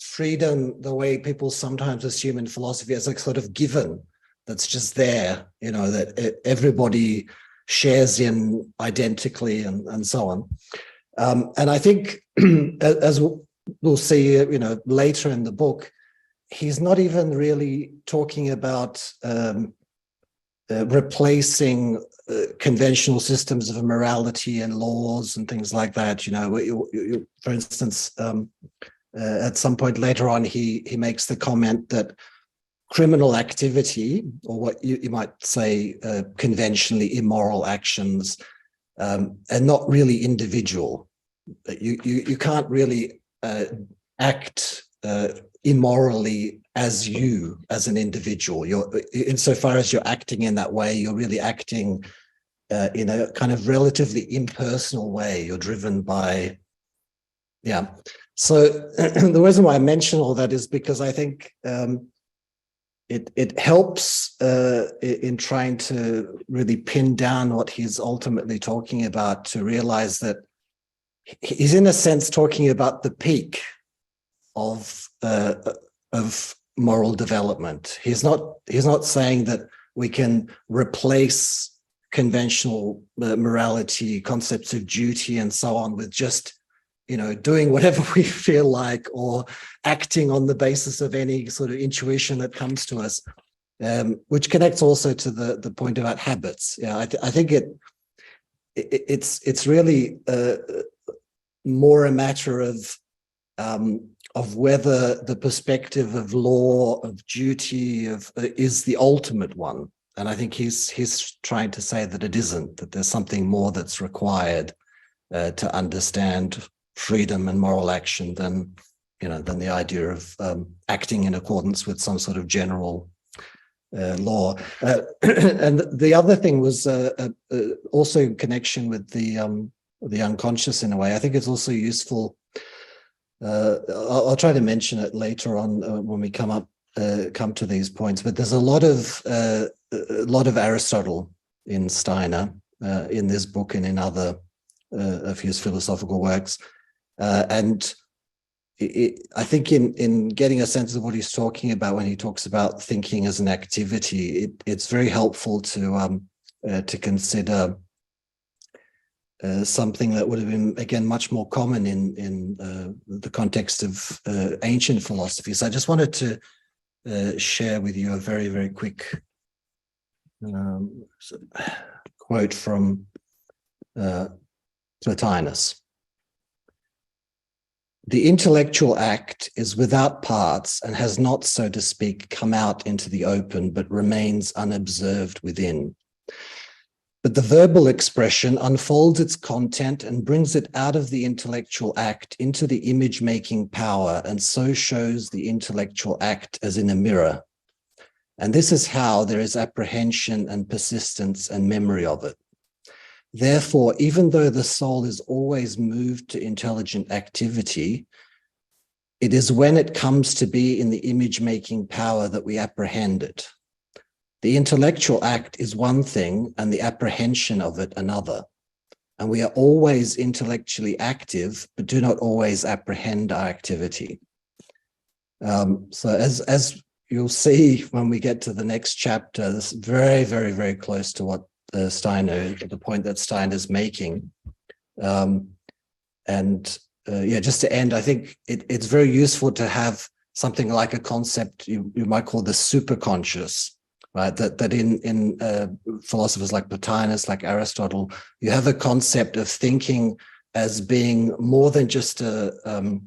freedom the way people sometimes assume in philosophy as like sort of given, that's just there, that everybody shares in identically and so on. And I think as we'll see, later in the book, he's not even really talking about replacing conventional systems of morality and laws and things like that. For instance, at some point later on, he makes the comment that criminal activity, or what you might say conventionally immoral actions, are not really individual. You can't really act immorally as an individual. Insofar as you're acting in that way, you're really acting in a kind of relatively impersonal way. You're driven by, So the reason why I mention all that is because I think it helps in trying to really pin down what he's ultimately talking about, to realize that he's in a sense talking about the peak of moral development. He's not saying that we can replace conventional morality, concepts of duty and so on with just doing whatever we feel like, or acting on the basis of any sort of intuition that comes to us, which connects also to the point about habits. I think it's really more a matter of whether the perspective of law, of duty, is the ultimate one. And I think he's trying to say that it isn't, that there's something more that's required to understand freedom and moral action than the idea of acting in accordance with some sort of general law. And the other thing was also in connection with the unconscious in a way. I think it's also useful. I'll try to mention it later on when we come to these points. But there's a lot of Aristotle in Steiner, in this book and in other of his philosophical works. And I think in getting a sense of what he's talking about when he talks about thinking as an activity, it's very helpful to consider something that would have been, again, much more common in the context of ancient philosophy. So I just wanted to share with you a very, very quick quote from Plotinus. The intellectual act is without parts and has not, so to speak, come out into the open, but remains unobserved within. But the verbal expression unfolds its content and brings it out of the intellectual act into the image-making power, and so shows the intellectual act as in a mirror. And this is how there is apprehension and persistence and memory of it. Therefore, even though the soul is always moved to intelligent activity, it is when it comes to be in the image-making power that we apprehend it. The intellectual act is one thing and the apprehension of it another. And we are always intellectually active, but do not always apprehend our activity. So as you'll see when we get to the next chapter, this is very, very, very close to what the point that Steiner's making. Just to end, I think it's very useful to have something like a concept you might call the superconscious, right? That in philosophers like Plotinus, like Aristotle, you have a concept of thinking as being more than just a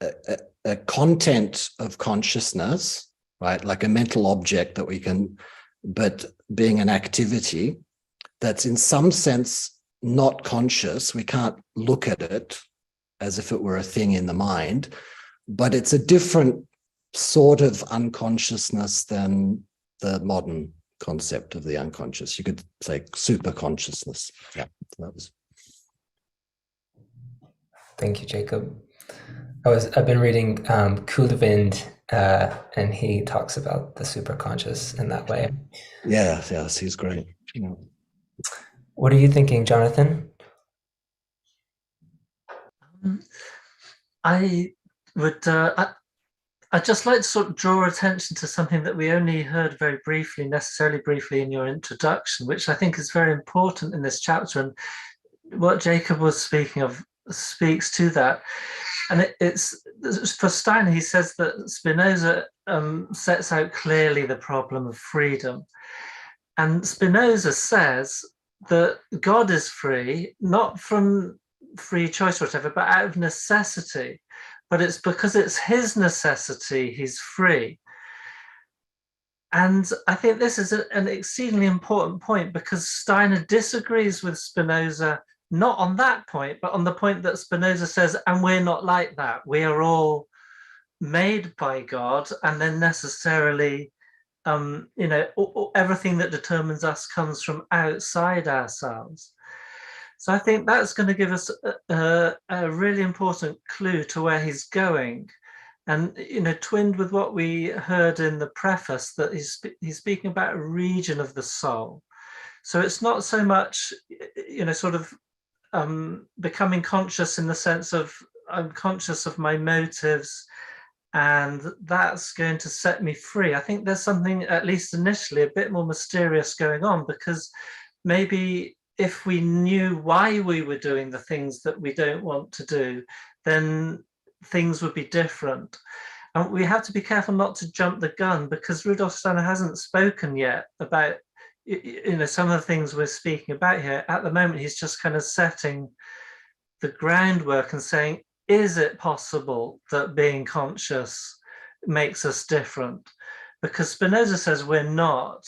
a content of consciousness, right? Like a mental object that we can, but being an activity that's in some sense not conscious. We can't look at it as if it were a thing in the mind, but it's a different sort of unconsciousness than the modern concept of the unconscious. You could say super consciousness. Yeah, that was. Thank you, Jacob. I've been reading Kuhlewind, and he talks about the superconscious in that way. Yes, he's great. Yeah. What are you thinking, Jonathan? I would. I'd just like to sort of draw attention to something that we only heard very briefly, necessarily briefly, in your introduction, which I think is very important in this chapter. And what Jacob was speaking of speaks to that. And it's for Steiner, he says that Spinoza sets out clearly the problem of freedom. And Spinoza says that God is free, not from free choice or whatever, but out of necessity. But it's because it's his necessity he's free. And I think this is an exceedingly important point, because Steiner disagrees with Spinoza, not on that point, but on the point that Spinoza says, and we're not like that. We are all made by God, and then necessarily, everything that determines us comes from outside ourselves. So I think that's going to give us a really important clue to where he's going. And, twinned with what we heard in the preface, that he's speaking about a region of the soul. So it's not so much, becoming conscious in the sense of I'm conscious of my motives and that's going to set me free. I think there's something, at least initially, a bit more mysterious going on, because maybe if we knew why we were doing the things that we don't want to do, then things would be different. And we have to be careful not to jump the gun, because Rudolf Steiner hasn't spoken yet about some of the things we're speaking about here. At the moment, he's just kind of setting the groundwork and saying, is it possible that being conscious makes us different? Because Spinoza says we're not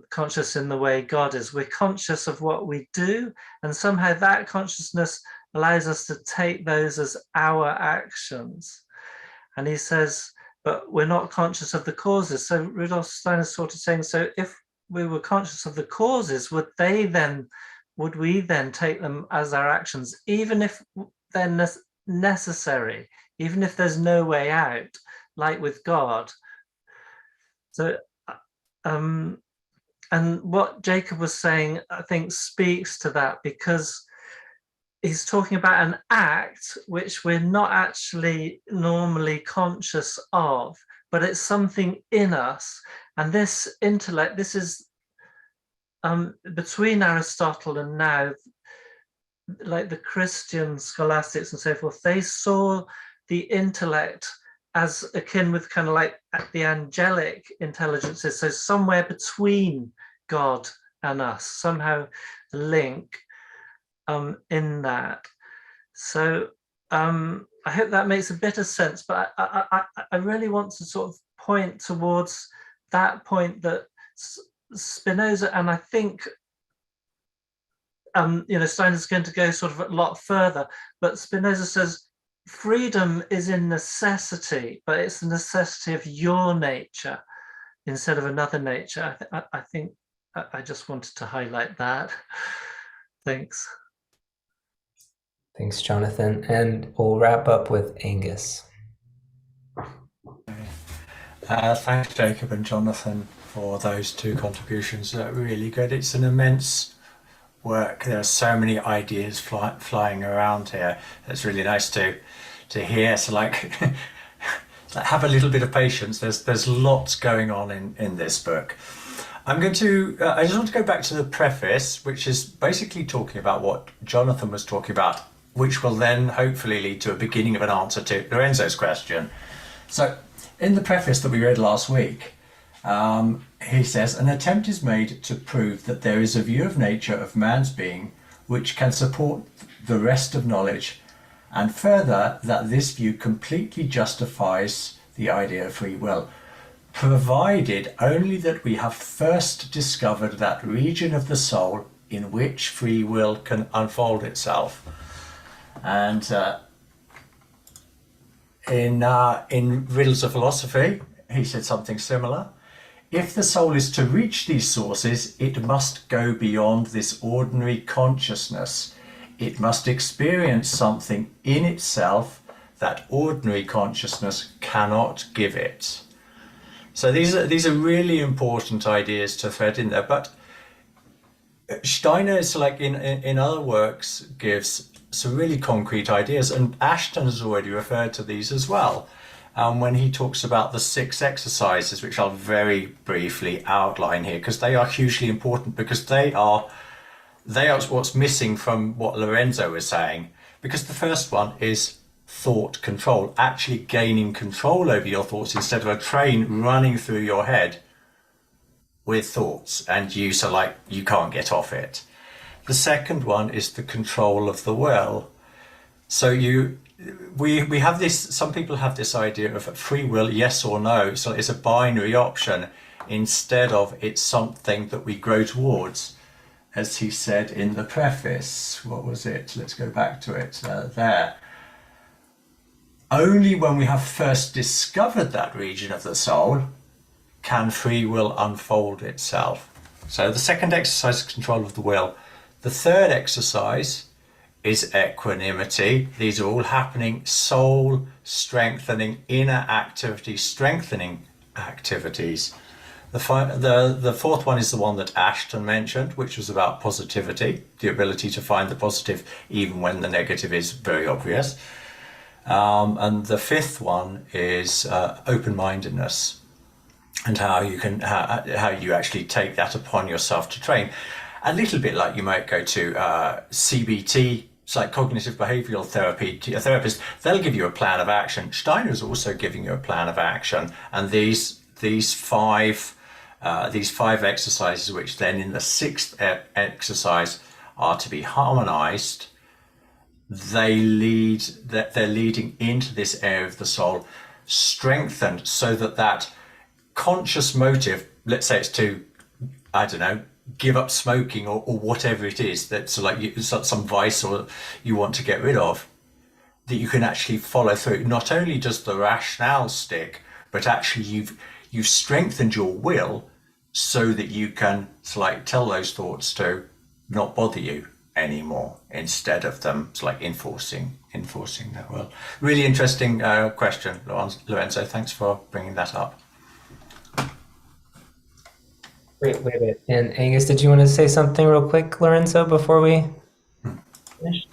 conscious in the way God is. We're conscious of what we do, and somehow that consciousness allows us to take those as our actions. And he says, but we're not conscious of the causes. So Rudolf Steiner is sort of saying, so if we were conscious of the causes, would we then take them as our actions, even if they're necessary, even if there's no way out, like with God? So and what Jacob was saying, I think, speaks to that, because he's talking about an act which we're not actually normally conscious of, but it's something in us. And this intellect, this is between Aristotle and now, like the Christian scholastics and so forth, they saw the intellect as akin with kind of like the angelic intelligences, so somewhere between God and us, somehow a link in that. So I hope that makes a bit of sense, but I really want to sort of point towards that point that Spinoza, and I think Steiner's going to go sort of a lot further, but Spinoza says freedom is in necessity, but it's the necessity of your nature instead of another nature. I think I just wanted to highlight that. Thanks. Thanks, Jonathan. And we'll wrap up with Angus. Thanks, Jacob and Jonathan, for those two contributions. Really good. It's an immense work. There are so many ideas flying around here. It's really nice to hear. So like have a little bit of patience. There's lots going on in this book. I'm going to I just want to go back to the preface, which is basically talking about what Jonathan was talking about, which will then hopefully lead to a beginning of an answer to Lorenzo's question. So in the preface that we read last week, he says, an attempt is made to prove that there is a view of nature of man's being which can support the rest of knowledge And further, that this view completely justifies the idea of free will, provided only that we have first discovered that region of the soul in which free will can unfold itself. And in Riddles of Philosophy, he said something similar. If the soul is to reach these sources, it must go beyond this ordinary consciousness. It must experience something in itself that ordinary consciousness cannot give it. So these are really important ideas to thread in there. But Steiner is, like in other works, gives some really concrete ideas, and Ashton has already referred to these as well. When he talks about the 6 exercises, which I'll very briefly outline here, because they are hugely important, because they are what's missing from what Lorenzo was saying. Because the first one is thought control, actually gaining control over your thoughts instead of a train running through your head with thoughts, and you can't get off it. The second one is the control of the will. So we have this, some people have this idea of free will, yes or no. So it's a binary option instead of it's something that we grow towards. As he said in the preface, what was it? Let's go back to it there. Only when we have first discovered that region of the soul can free will unfold itself. So the second exercise is control of the will. The third exercise is equanimity. These are all happening soul strengthening, inner activity strengthening activities. The fourth one is the one that Ashton mentioned, which was about positivity, the ability to find the positive even when the negative is very obvious. And the fifth one is open-mindedness, and how you actually take that upon yourself to train. A little bit like you might go to CBT, it's like cognitive behavioral therapy, to a therapist. They'll give you a plan of action. Steiner is also giving you a plan of action, and these five exercises, which then in the 6th exercise are to be harmonized, they're leading into this area of the soul, strengthened, so that conscious motive, let's say it's to, I don't know, give up smoking or whatever it is, that's like some vice or you want to get rid of, that you can actually follow through. Not only does the rationale stick, but actually you've strengthened your will so that you can tell those thoughts to not bother you anymore, instead of them enforcing their will. Really interesting question, Lorenzo. Thanks for bringing that up. Wait. And Angus, did you want to say something real quick, Lorenzo, before we finish?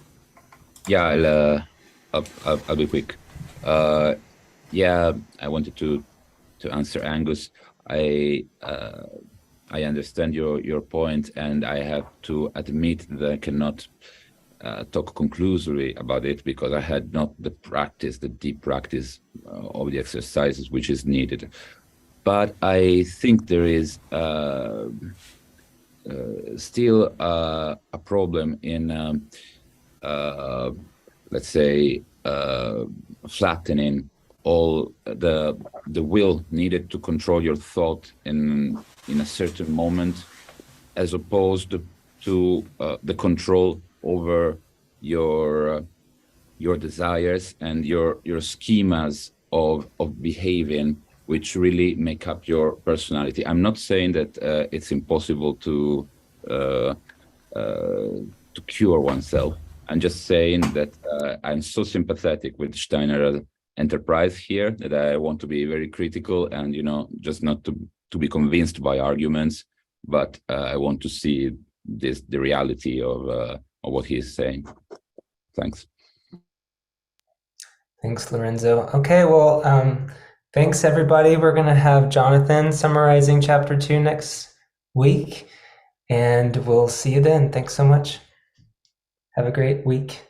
Yeah, I'll be quick. Yeah, I wanted to answer Angus. I understand your point, and I have to admit that I cannot talk conclusively about it, because I had not the deep practice of the exercises which is needed. But I think there is still a problem in, let's say, flattening all the will needed to control your thought in a certain moment, as opposed to the control over your desires and your schemas of behaving, which really make up your personality. I'm not saying that it's impossible to cure oneself. I'm just saying that I'm so sympathetic with Steiner enterprise here that I want to be very critical and, just not to be convinced by arguments, but I want to see the reality of what he is saying. Thanks. Thanks, Lorenzo. Okay, well, thanks everybody. We're going to have Jonathan summarizing chapter 2 next week, and we'll see you then. Thanks so much. Have a great week.